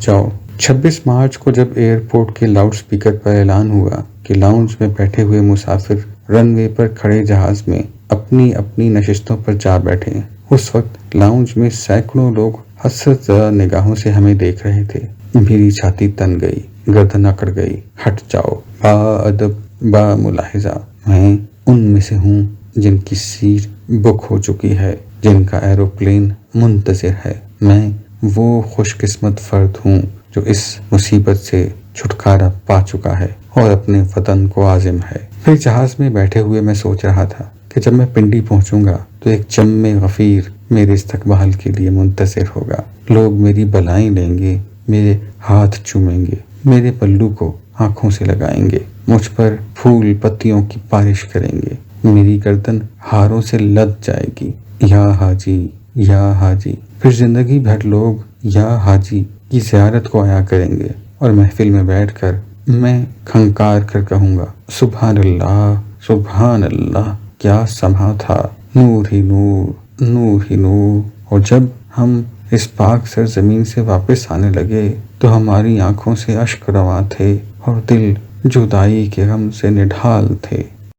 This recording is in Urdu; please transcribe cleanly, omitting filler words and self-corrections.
جاؤ۔ 26 مارچ کو جب ایئرپورٹ کے لاؤڈ سپیکر پر اعلان ہوا کہ لاؤنج میں بیٹھے ہوئے مسافر رن وے پر کھڑے جہاز میں اپنی اپنی نشستوں پر جا بیٹھے، اس وقت لاؤنج میں سینکڑوں لوگ حسرت زدہ نگاہوں سے ہمیں دیکھ رہے تھے۔ میری چھاتی تن گئی، گردن اکڑ گئی۔ ہٹ جاؤ، با ادب، با ملاحظہ۔ میں ان میں سے ہوں جن کی سیٹ بک ہو چکی ہے، جن کا ایروپلین منتظر ہے۔ میں وہ خوش قسمت فرد ہوں جو اس مصیبت سے چھٹکارا پا چکا ہے اور اپنے وطن کو عازم ہے۔ پھر جہاز میں بیٹھے ہوئے میں سوچ رہا تھا کہ جب میں پنڈی پہنچوں گا تو ایک جم غفیر میرے استقبال کے لیے منتظر ہوگا۔ لوگ میری بلائیں لیں گے، میرے ہاتھ چومیں گے، میرے پلو کو آنکھوں سے لگائیں گے، مجھ پر پھول پتیوں کی بارش کریں گے، میری گردن ہاروں سے لد جائے گی۔ یا حاجی، یا حاجی۔ پھر زندگی بھر لوگ یا حاجی کی زیارت کو آیا کریں گے اور محفل میں بیٹھ کر میں کھنکار کر کہوں گا، سبحان اللہ، سبحان اللہ، کیا سما تھا، نور ہی نور، نور ہی نور۔ اور جب ہم اس پاک سرزمین سے واپس آنے لگے تو ہماری آنکھوں سے اشک رواں تھے اور دل جدائی کے غم سے نڈھال تھے۔